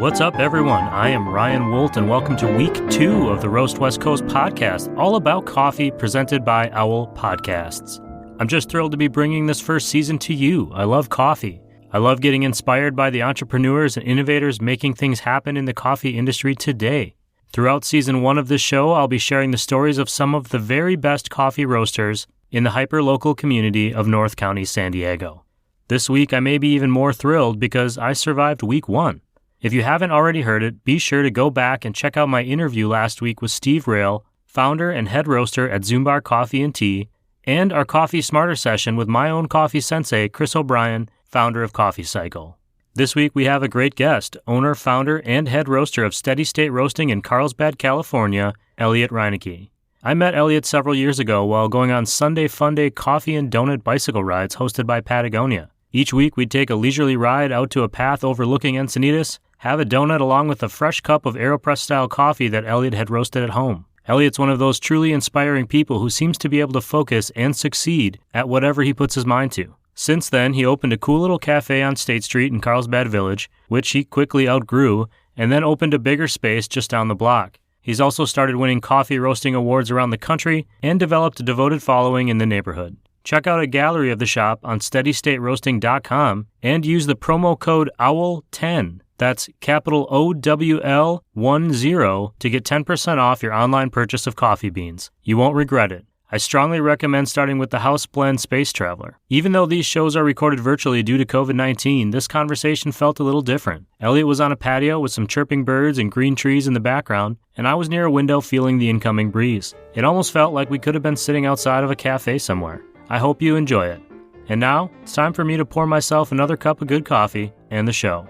What's up, everyone? I am Ryan Wolt, and welcome to Week 2 of the Roast West Coast podcast, all about coffee, presented by Owl Podcasts. I'm just thrilled to be bringing this first season to you. I love coffee. I love getting inspired by the entrepreneurs and innovators making things happen in the coffee industry today. Throughout Season 1 of this show, I'll be sharing the stories of some of the very best coffee roasters in the hyper-local community of North County, San Diego. This week, I may be even more thrilled because I survived Week 1. If you haven't already heard it, be sure to go back and check out my interview last week with Steve Rail, founder and head roaster at Zumbar Coffee Tea, and our Coffee Smarter session with my own coffee sensei, Chris O'Brien, founder of Coffee Cycle. This week we have a great guest, owner, founder, and head roaster of Steady State Roasting in Carlsbad, California, Elliot Reinecke. I met Elliot several years ago while going on Sunday Funday coffee and donut bicycle rides hosted by Patagonia. Each week we'd take a leisurely ride out to a path overlooking Encinitas, have a donut along with a fresh cup of AeroPress-style coffee that Elliot had roasted at home. Elliot's one of those truly inspiring people who seems to be able to focus and succeed at whatever he puts his mind to. Since then, he opened a cool little cafe on State Street in Carlsbad Village, which he quickly outgrew, and then opened a bigger space just down the block. He's also started winning coffee roasting awards around the country and developed a devoted following in the neighborhood. Check out a gallery of the shop on SteadyStateRoasting.com and use the promo code OWL10. That's capital OWL10 to get 10% off your online purchase of coffee beans. You won't regret it. I strongly recommend starting with the House Blend Space Traveler. Even though these shows are recorded virtually due to COVID-19, this conversation felt a little different. Elliot was on a patio with some chirping birds and green trees in the background, and I was near a window feeling the incoming breeze. It almost felt like we could have been sitting outside of a cafe somewhere. I hope you enjoy it. And now, it's time for me to pour myself another cup of good coffee and the show.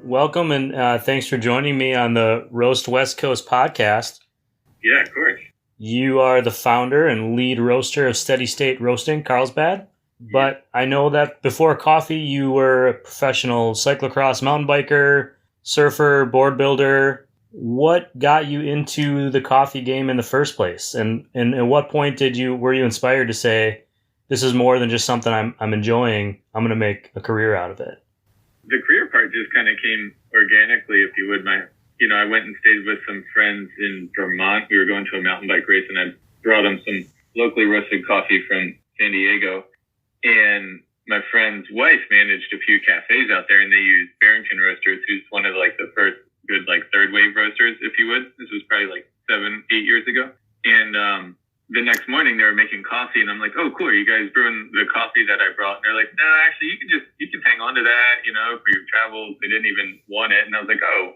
Welcome, and thanks for joining me on the Roast West Coast podcast. Yeah, of course. You are the founder and lead roaster of Steady State Roasting, Carlsbad. But I know that before coffee, you were a professional cyclocross mountain biker, surfer, board builder. What got you into the coffee game in the first place? And at what point were you inspired to say, this is more than just something I'm enjoying, I'm going to make a career out of it? The career part just kind of came organically, if you would. I went and stayed with some friends in Vermont. We were going to a mountain bike race, and I brought them some locally roasted coffee from San Diego. And my friend's wife managed a few cafes out there, and they used Barrington Roasters, who's one of the first good third wave roasters, if you would. This was probably 7-8 years ago. And the next morning they were making coffee, and I'm like, oh, cool, are you guys brewing the coffee that I brought? And they're like, no, actually, you can hang on to that, for your travels. They didn't even want it. And I was like, oh,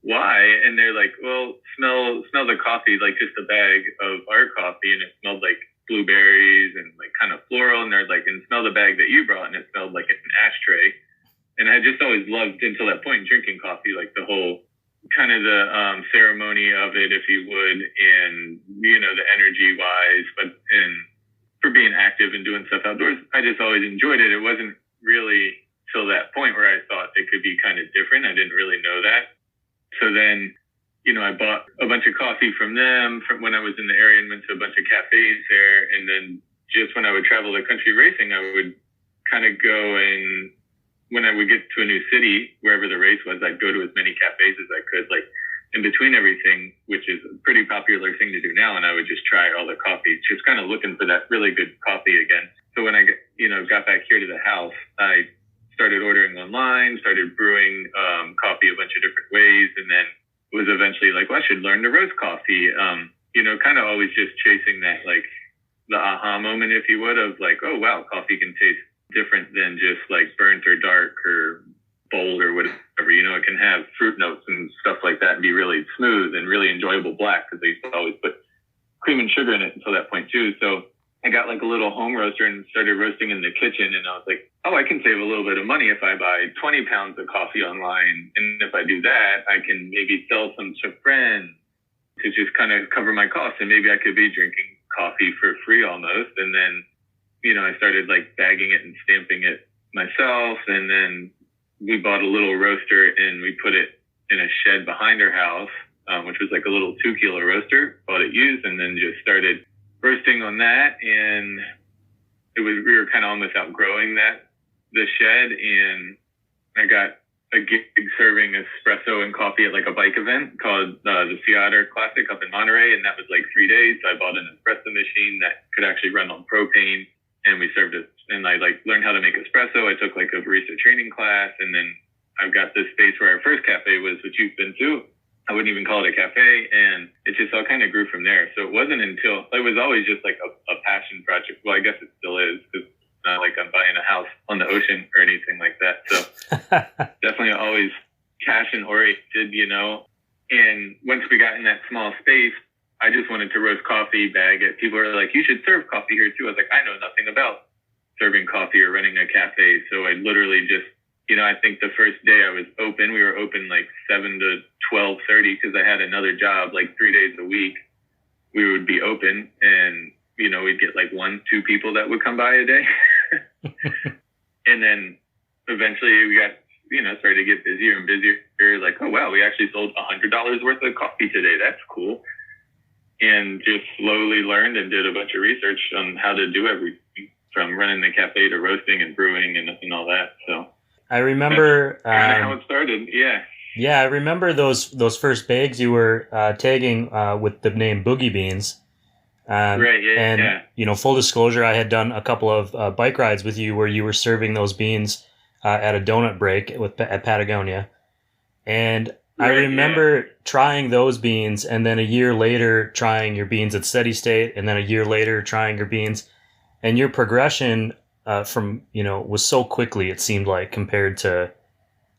why? And they're like, well, smell the coffee, just a bag of our coffee. And it smelled like blueberries and kind of floral. And they're like, and smell the bag that you brought. And it smelled like an ashtray. And I just always loved, until that point, drinking coffee, the whole kind of the ceremony of it, if you would, and the energy wise, and for being active and doing stuff outdoors, I just always enjoyed it. It wasn't really till that point where I thought it could be kind of different. I didn't really know that. So then, I bought a bunch of coffee from them from when I was in the area, and went to a bunch of cafes there. And then just when I would travel the country racing, I would kind of go, and when I would get to a new city, wherever the race was, I'd go to as many cafes as I could, in between everything, which is a pretty popular thing to do now. And I would just try all the coffees, just kind of looking for that really good coffee again. So when I got back here to the house, I started ordering online, started brewing coffee a bunch of different ways, and then was eventually like, well, I should learn to roast coffee. Kind of always just chasing that, the aha moment, if you would, of oh, wow, coffee can taste different than just burnt or dark or bold or whatever. It can have fruit notes and stuff like that and be really smooth and really enjoyable black, because they used to always put cream and sugar in it until that point too. So I got a little home roaster and started roasting in the kitchen, and I was like, oh, I can save a little bit of money if I buy 20 pounds of coffee online. And if I do that, I can maybe sell some to friends to just kind of cover my costs, and maybe I could be drinking coffee for free almost. And then, I started bagging it and stamping it myself. And then we bought a little roaster and we put it in a shed behind our house, which was a little 2-kilo roaster, bought it used, and then just started roasting on that. And we were kind of almost outgrowing the shed, and I got a gig serving espresso and coffee at like a bike event called the Seattle Classic up in Monterey, and that was like 3 days. So I bought an espresso machine that could actually run on propane, and we served it. And I like learned how to make espresso. I took like a barista training class, and then I've got this space where our first cafe was, which you've been to. I wouldn't even call it a cafe, and it just all kind of grew from there. So it wasn't until it was always just like a passion project. Well, I guess it still is, because it's not like I'm buying a house on the ocean or anything like that. So definitely always passion oriented, you know. And once we got in that small space, I just wanted to roast coffee, bag it. People were like, you should serve coffee here too. I was like, I know nothing about serving coffee or running a cafe. So I literally just, you know, I think the first day I was open, we were open like 7 to 12:30 because I had another job like 3 days a week. We would be open, and, you know, we'd get like 1-2 people that would come by a day. And then eventually we got, you know, started to get busier and busier. Like, oh, wow, we actually sold $100 worth of coffee today. That's cool. And just slowly learned and did a bunch of research on how to do everything from running the cafe to roasting and brewing and all that. So I remember how it started. Yeah. Yeah, I remember those first bags you were tagging with the name Boogie Beans. Right. Yeah. And yeah. you know, full disclosure, I had done a couple of bike rides with you where you were serving those beans at a donut break at Patagonia, and I remember trying those beans, and then a year later trying your beans at Steady State, and then a year later trying your beans, and your progression from, you know, was so quickly, it seemed like, compared to,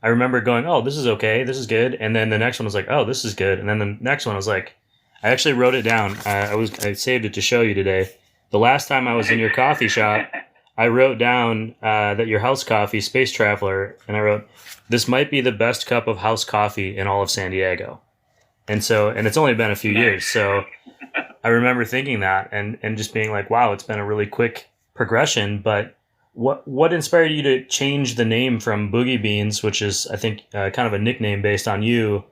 I remember going, oh, this is okay, this is good, and then the next one was like, oh, this is good, and then the next one was like, I actually wrote it down. I saved it to show you today. The last time I was in your coffee shop, I wrote down that your house coffee, Space Traveler, and I wrote, this might be the best cup of house coffee in all of San Diego. And it's only been a few years. So I remember thinking that and just being like, wow, it's been a really quick progression. But what inspired you to change the name from Boogie Beans, which is, I think, kind of a nickname based on you,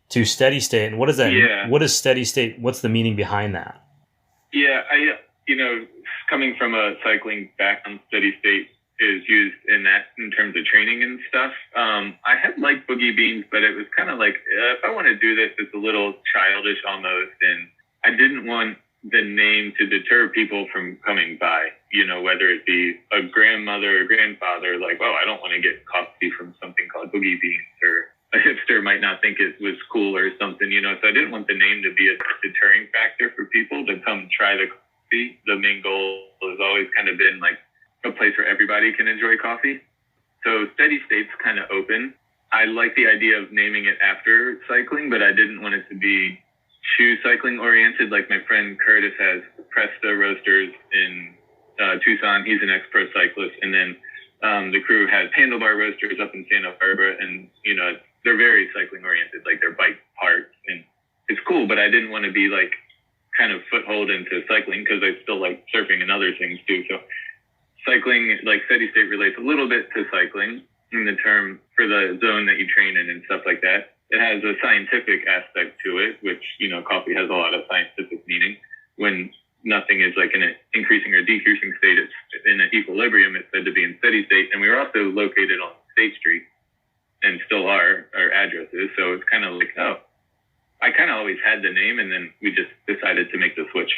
to Steady State? And what is that? Yeah. What is Steady State? What's the meaning behind that? Yeah, you know, coming from a cycling background, Steady State is used in terms of training and stuff. I had liked Boogie Beans, but it was kind of like, if I want to do this, it's a little childish almost. And I didn't want the name to deter people from coming by, you know, whether it be a grandmother or grandfather, like, oh, I don't want to get coffee from something called Boogie Beans, or a hipster might not think it was cool or something, you know. So I didn't want the name to be a deterring factor for people to come try the coffee. The main goal has always kind of been like a place where everybody can enjoy coffee. So Steady State's kind of open. I like the idea of naming it after cycling, but I didn't want it to be shoe cycling oriented. Like my friend Curtis has Presto Roasters in Tucson. He's an ex-pro cyclist. And then the crew has Handlebar Roasters up in Santa Barbara. And, you know, they're very cycling oriented, like they're bike parts. And it's cool, but I didn't want to be like kind of foothold into cycling because I still like surfing and other things too. So cycling, like Steady State, relates a little bit to cycling in the term for the zone that you train in and stuff like that. It has a scientific aspect to it, which, you know, coffee has a lot of scientific meaning. When nothing is like in an increasing or decreasing state, it's in an equilibrium. It's said to be in steady state. And we were also located on State Street, and still are, our addresses. So it's kind of like, oh, I kind of always had the name, and then we just decided to make the switch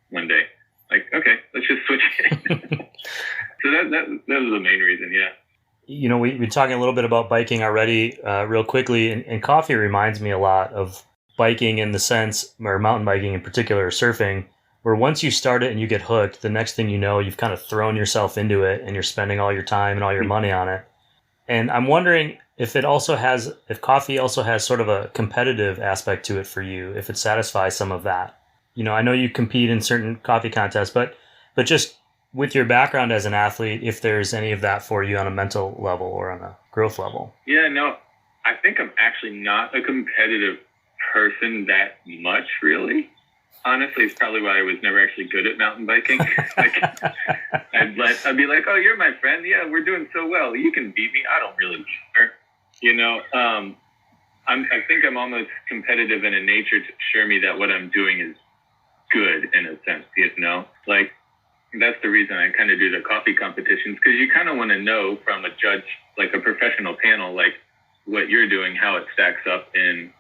one day. Like, okay, let's just switch it. So that was the main reason, yeah. You know, we've been talking a little bit about biking already real quickly, and coffee reminds me a lot of biking in the sense, or mountain biking in particular, or surfing, where once you start it and you get hooked, the next thing you know, you've kind of thrown yourself into it and you're spending all your time and all your money on it. And I'm wondering if coffee also has sort of a competitive aspect to it for you, if it satisfies some of that. You know, I know you compete in certain coffee contests, but just with your background as an athlete, if there's any of that for you on a mental level or on a growth level. Yeah, no, I think I'm actually not a competitive person that much, really. Honestly, it's probably why I was never actually good at mountain biking. Like, I'd be like, oh, you're my friend. Yeah, we're doing so well. You can beat me. I don't really care. You know, I think I'm almost competitive in a nature to assure me that what I'm doing is good in a sense, you know? Like, that's the reason I kind of do the coffee competitions, because you kind of want to know from a judge, like a professional panel, like what you're doing, how it stacks up in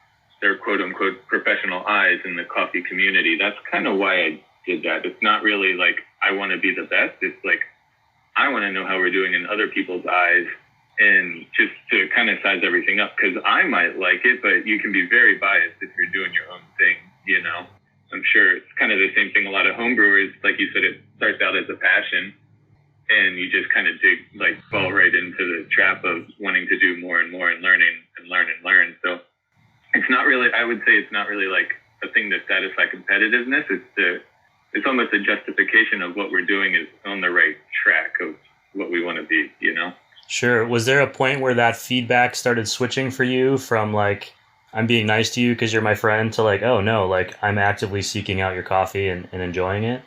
their quote unquote professional eyes in the coffee community. That's kind of why I did that. It's not really like I want to be the best. It's like I want to know how we're doing in other people's eyes, and just to kind of size everything up, because I might like it, but you can be very biased if you're doing your own thing, you know? I'm sure it's kind of the same thing. A lot of home brewers, like you said, it starts out as a passion, and you just kind of fall right into the trap of wanting to do more and more and learning and learn and learn. So it's not really, I would say it's not really like a thing to satisfy competitiveness. It's almost a justification of what we're doing is on the right track of what we want to be, you know? Sure. Was there a point where that feedback started switching for you from like, I'm being nice to you because you're my friend, to like, oh no, like I'm actively seeking out your coffee and enjoying it?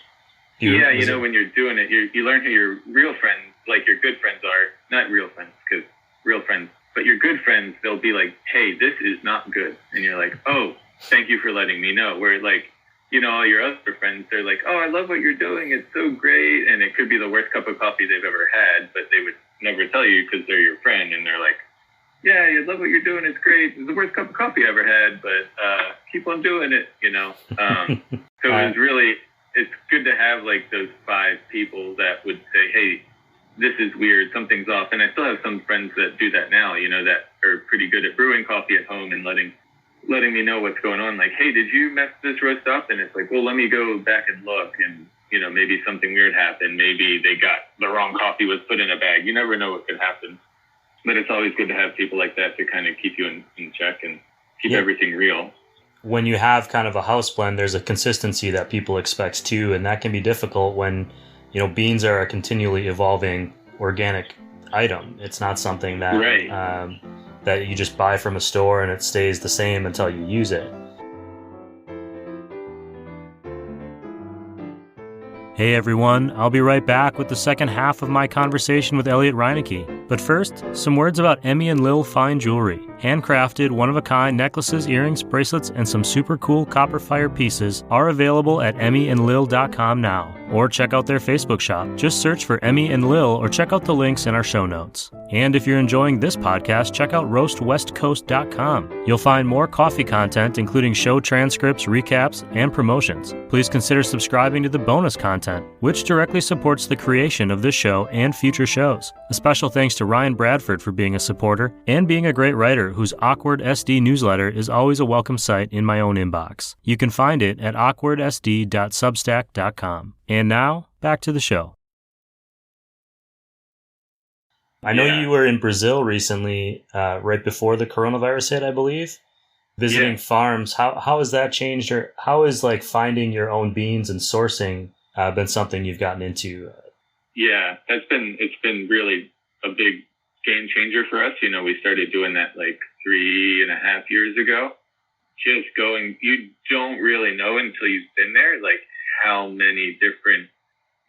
When you're doing it, you learn who your real friends, like your good friends are. Not real friends, because real friends, but your good friends, they'll be like, hey, this is not good. And you're like, oh, thank you for letting me know. Where like, all your other friends, they're like, oh, I love what you're doing. It's so great. And it could be the worst cup of coffee they've ever had, but they would never tell you because they're your friend. And they're like, yeah, I love what you're doing. It's great. It's the worst cup of coffee I ever had, but keep on doing it, So it's good to have like those 5 people that would say, hey, this is weird, something's off. And I still have some friends that do that now, that are pretty good at brewing coffee at home and letting me know what's going on. Like, hey, did you mess this roast up? And it's like, well, let me go back and look. And, maybe something weird happened. Maybe they got the wrong coffee was put in a bag. You never know what could happen. But it's always good to have people like that to kind of keep you in check and keep everything real. When you have kind of a house blend, there's a consistency that people expect too. And that can be difficult when, beans are a continually evolving organic item. It's not something that, right. That you just buy from a store and it stays the same until you use it. Hey everyone, I'll be right back with the second half of my conversation with Elliot Reinecke. But first, some words about Emmy and Lil Fine Jewelry. Handcrafted, one-of-a-kind necklaces, earrings, bracelets, and some super cool copper fire pieces are available at emmyandlil.com now. Or check out their Facebook shop. Just search for Emmy and Lil or check out the links in our show notes. And if you're enjoying this podcast, check out roastwestcoast.com. You'll find more coffee content, including show transcripts, recaps, and promotions. Please consider subscribing to the bonus content, which directly supports the creation of this show and future shows. A special thanks to Ryan Bradford for being a supporter and being a great writer whose Awkward SD newsletter is always a welcome sight in my own inbox. You can find it at awkwardsd.substack.com. And now, back to the show. I know you were in Brazil recently, right before the coronavirus hit, I believe, visiting farms. How has that changed, or how is like finding your own beans and sourcing been something you've gotten into? Yeah, it's been really a big game changer for us. We started doing that like 3.5 years ago. Just going, you don't really know until you've been there, like how many different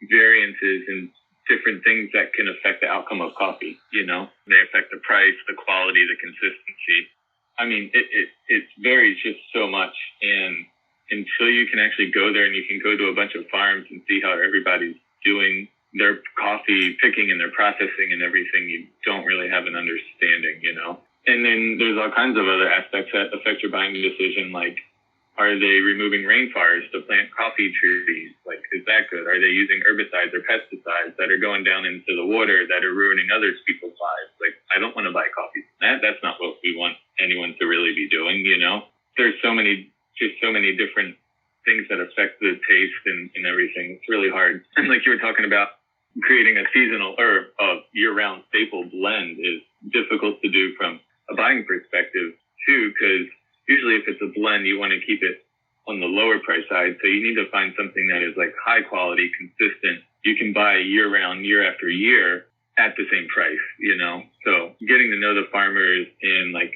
variances and different things that can affect the outcome of coffee. They affect the price, the quality, the consistency. I mean, it varies just so much. And until you can actually go there and you can go to a bunch of farms and see how everybody's doing their coffee picking and their processing and everything, you don't really have an understanding, And then there's all kinds of other aspects that affect your buying decision, like, are they removing rainforest to plant coffee trees? Like, is that good? Are they using herbicides or pesticides that are going down into the water that are ruining other people's lives? Like, I don't want to buy coffee from that. That's not what we want anyone to really be doing, There's so many different things that affect the taste and everything. It's really hard. And like you were talking about, creating a seasonal or a year-round staple blend is difficult to do from a buying perspective too, because usually if it's a blend, you want to keep it on the lower price side. So you need to find something that is like high quality, consistent. You can buy year-round, year after year at the same price, So getting to know the farmers and like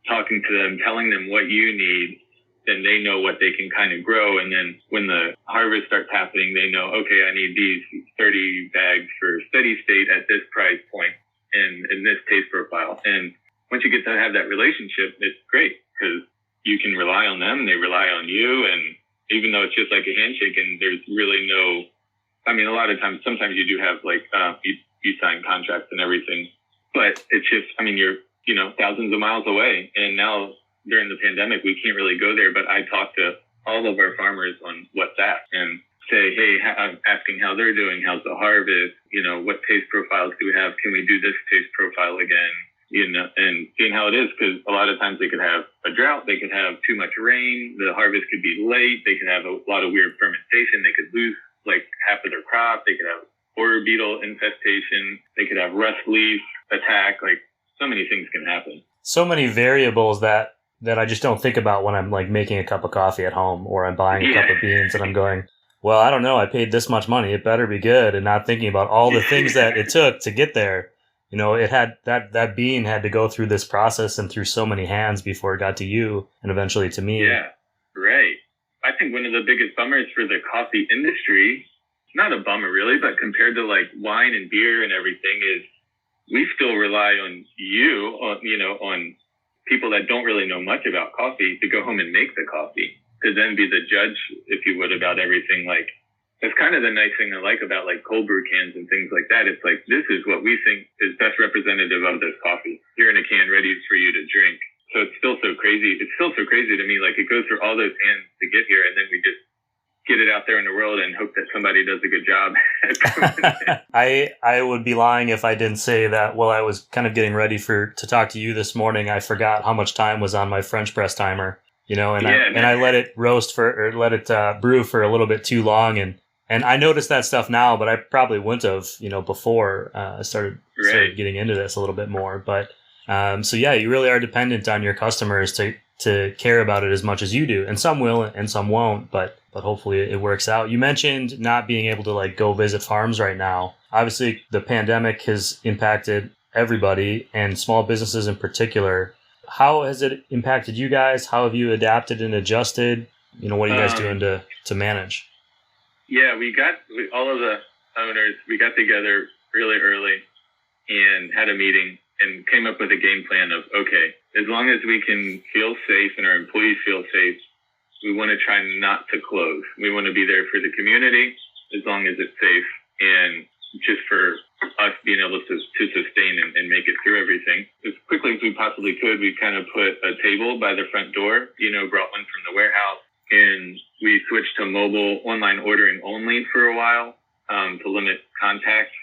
talking to them, telling them what you need, then they know what they can kind of grow. And then when the harvest starts happening, they know, okay, I need these 30 bags for steady state at this price point and in this taste profile. And once you get to have that relationship, it's great because you can rely on them, they rely on you. And even though it's just like a handshake and there's really no I mean, a lot of times, sometimes you do have like, you sign contracts and everything, but it's just, I mean, you're, thousands of miles away. And now during the pandemic, we can't really go there, but I talk to all of our farmers on WhatsApp and say, hey, I'm asking how they're doing. How's the harvest? What taste profiles do we have? Can we do this taste profile again? And seeing how it is, because a lot of times they could have a drought, they could have too much rain, the harvest could be late, they could have a lot of weird fermentation, they could lose like half of their crop, they could have borer beetle infestation, they could have rust leaf attack, like so many things can happen. So many variables that I just don't think about when I'm like making a cup of coffee at home or I'm buying a cup of beans and I'm going, well, I don't know, I paid this much money, it better be good, and not thinking about all the things that it took to get there. It had that bean had to go through this process and through so many hands before it got to you and eventually to me. Yeah, right. I think one of the biggest bummers for the coffee industry, not a bummer really, but compared to like wine and beer and everything, is we still rely on on people that don't really know much about coffee to go home and make the coffee, to then be the judge, if you would, about everything. Like, that's kind of the nice thing I like about like cold brew cans and things like that. It's like, this is what we think is best representative of this coffee. Here in a can, ready for you to drink. So it's still so crazy. It's still so crazy to me. Like, it goes through all those hands to get here, and then we just get it out there in the world and hope that somebody does a good job. I would be lying if I didn't say that while I was kind of getting ready to talk to you this morning, I forgot how much time was on my French press timer, I let it roast let it brew for a little bit too long. And I noticed that stuff now, but I probably wouldn't have, before I started getting into this a little bit more. But so yeah, you really are dependent on your customers to care about it as much as you do. And some will and some won't, but hopefully it works out. You mentioned not being able to like go visit farms right now. Obviously, the pandemic has impacted everybody and small businesses in particular. How has it impacted you guys? How have you adapted and adjusted? What are you guys doing to manage? Yeah, all of the owners, we got together really early and had a meeting and came up with a game plan of, okay, as long as we can feel safe and our employees feel safe, we want to try not to close. We want to be there for the community as long as it's safe, and just for us being able to sustain and make it through everything. As quickly as we possibly could, we kind of put a table by the front door, brought one from the warehouse, and we switched to mobile online ordering only for a while to limit contact.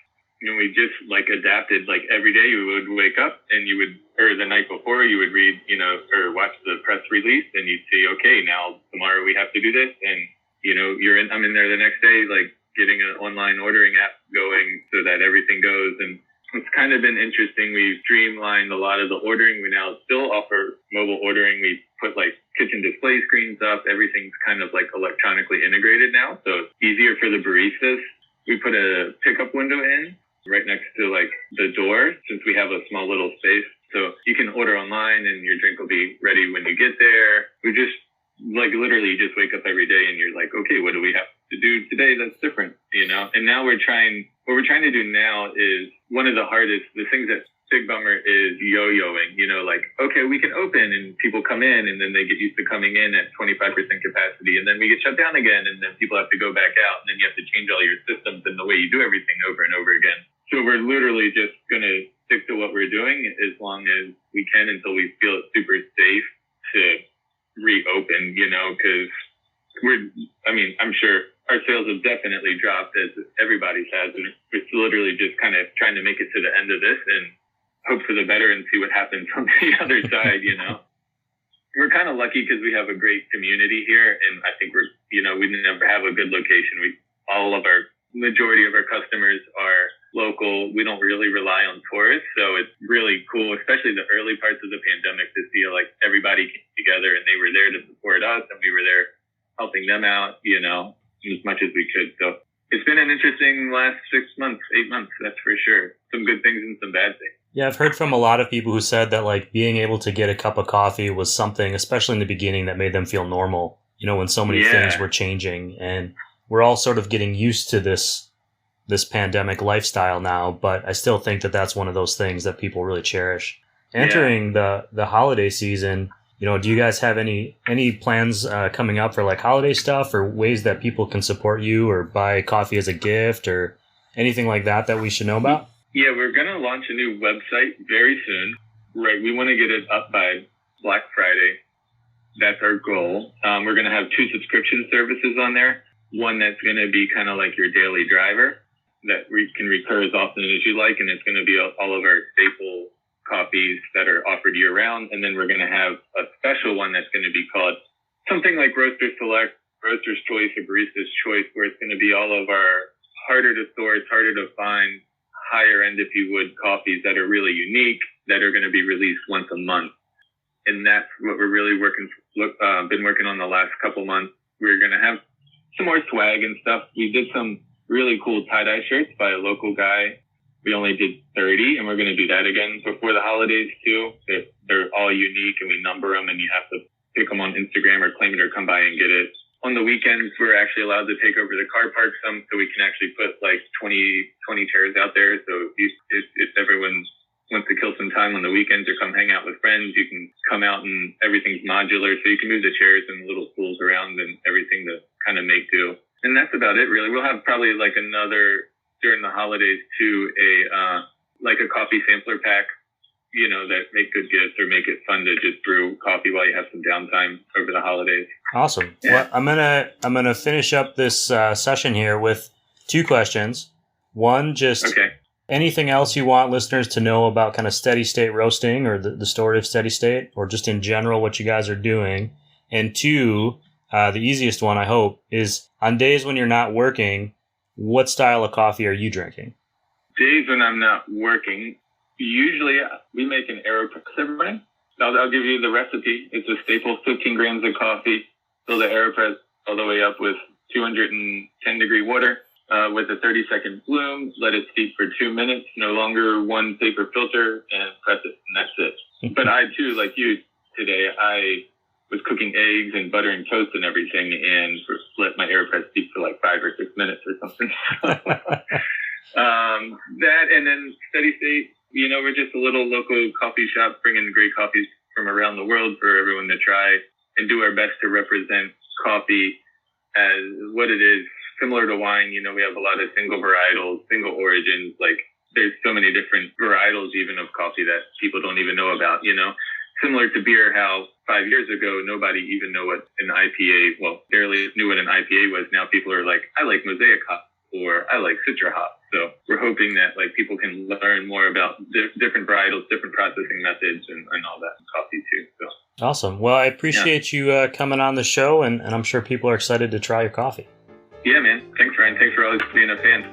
We just like adapted. Like every day you would wake up and or the night before you would read, or watch the press release, and you'd see, okay, now tomorrow we have to do this. And, I'm in there the next day, like getting an online ordering app going so that everything goes. And it's kind of been interesting. We've streamlined a lot of the ordering. We now still offer mobile ordering. We put like kitchen display screens up. Everything's kind of like electronically integrated now. So it's easier for the baristas. We put a pickup window in right next to like the door, since we have a small little space. So you can order online and your drink will be ready when you get there. We just like literally just wake up every day and you're like, okay, what do we have to do today that's different, And now what we're trying to do now is one of the things that big bummer is yo-yoing, like, okay, we can open and people come in and then they get used to coming in at 25% capacity, and then we get shut down again, and then people have to go back out, and then you have to change all your systems and the way you do everything over and over again. So we're literally just going to stick to what we're doing as long as we can until we feel it's super safe to reopen, because I'm sure our sales have definitely dropped, as everybody's has, and it's literally just kind of trying to make it to the end of this and hope for the better and see what happens on the other side, We're kind of lucky because we have a great community here, and I think we never have a good location. Majority of our customers are local. We don't really rely on tourists, so it's really cool, especially the early parts of the pandemic, to see like everybody came together and they were there to support us, and we were there helping them out, as much as we could. So it's been an interesting last 6 months, 8 months, that's for sure. Some good things and some bad things. Yeah, I've heard from a lot of people who said that like being able to get a cup of coffee was something, especially in the beginning, that made them feel normal, when so many things were changing. And we're all sort of getting used to this pandemic lifestyle now, but I still think that that's one of those things that people really cherish. Entering the holiday season, Do you guys have any plans coming up for like holiday stuff or ways that people can support you or buy coffee as a gift or anything like that we should know about? Yeah, we're going to launch a new website very soon. Right. We want to get it up by Black Friday. That's our goal. We're going to have 2 subscription services on there. One that's going to be kind of like your daily driver that we can recur as often as you like. And it's going to be all of our staple coffees that are offered year round. And then we're going to have a special one that's going to be called something like Roaster Select, Roaster's Choice, or Barista's Choice, where it's going to be all of our harder to source, harder to find, higher end, if you would, coffees that are really unique that are going to be released once a month. And that's what we're really been working on the last couple months. We're going to have some more swag and stuff. We did some really cool tie-dye shirts by a local guy. We only did 30, and we're going to do that again before the holidays too. They're all unique, and we number them, and you have to pick them on Instagram or claim it or come by and get it. On the weekends, we're actually allowed to take over the car park some, so we can actually put like 20 chairs out there. So if everyone wants to kill some time on the weekends or come hang out with friends, you can come out and everything's modular. So you can move the chairs and little stools around and everything to kind of make do. And that's about it, really. We'll have probably like another, during the holidays too, like a coffee sampler pack, that make good gifts or make it fun to just brew coffee while you have some downtime over the holidays. Awesome. Yeah. Well, I'm gonna finish up this session here with 2 questions. One, just anything else you want listeners to know about kind of steady state roasting or the story of steady state, or just in general what you guys are doing. And 2, the easiest one, I hope, is on days when you're not working, what style of coffee are you drinking? Days when I'm not working, usually we make an AeroPress every morning. I'll give you the recipe. It's a staple, 15 grams of coffee, fill the AeroPress all the way up with 210-degree water with a 30-second bloom. Let it steep for 2 minutes, no longer 1 paper filter, and press it, and that's it. But I, too, like you today, I was cooking eggs and butter and toast and everything, and let my AeroPress steep for like 5 or 6 minutes or something. That, and then steady state, we're just a little local coffee shop bringing great coffees from around the world for everyone to try and do our best to represent coffee as what it is, similar to wine. We have a lot of single varietals, single origins. Like there's so many different varietals even of coffee that people don't even know about, Similar to beer, how 5 years ago, nobody even knew what an IPA, barely knew what an IPA was. Now people are like, I like Mosaic hop or I like Citra hop. So we're hoping that like people can learn more about different varietals, different processing methods and all that in coffee too. So awesome. Well, I appreciate you coming on the show, and I'm sure people are excited to try your coffee. Yeah, man. Thanks, Ryan. Thanks for always being a fan.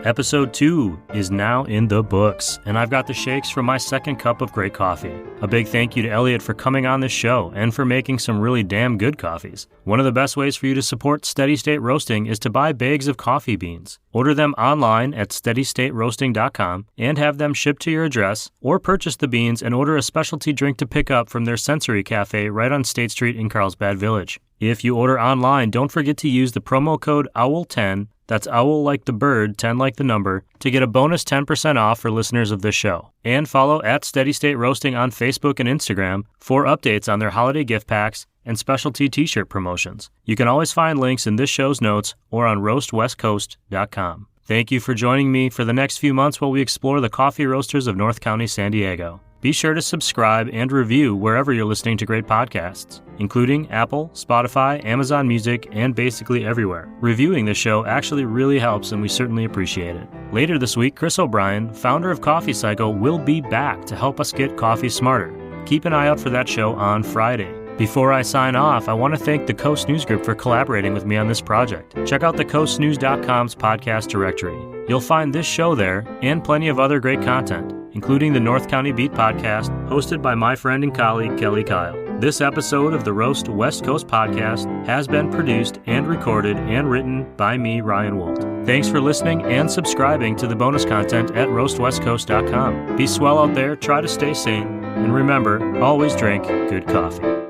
Episode 2 is now in the books, and I've got the shakes from my second cup of great coffee. A big thank you to Elliot for coming on this show and for making some really damn good coffees. One of the best ways for you to support Steady State Roasting is to buy bags of coffee beans. Order them online at steadystateroasting.com and have them shipped to your address, or purchase the beans and order a specialty drink to pick up from their Sensei Cafe right on State Street in Carlsbad Village. If you order online, don't forget to use the promo code OWL10, that's OWL like the bird, 10 like the number, to get a bonus 10% off for listeners of this show. And follow at Steady State Roasting on Facebook and Instagram for updates on their holiday gift packs and specialty t-shirt promotions. You can always find links in this show's notes or on roastwestcoast.com. Thank you for joining me for the next few months while we explore the coffee roasters of North County, San Diego. Be sure to subscribe and review wherever you're listening to great podcasts, including Apple, Spotify, Amazon Music, and basically everywhere. Reviewing the show actually really helps, and we certainly appreciate it. Later this week, Chris O'Brien, founder of Coffee Cycle, will be back to help us get coffee smarter. Keep an eye out for that show on Friday. Before I sign off, I want to thank the Coast News Group for collaborating with me on this project. Check out thecoastnews.com's podcast directory. You'll find this show there and plenty of other great content, including the North County Beat podcast, hosted by my friend and colleague, Kelly Kyle. This episode of the Roast West Coast podcast has been produced and recorded and written by me, Ryan Wolt. Thanks for listening and subscribing to the bonus content at roastwestcoast.com. Be swell out there, try to stay sane, and remember, always drink good coffee.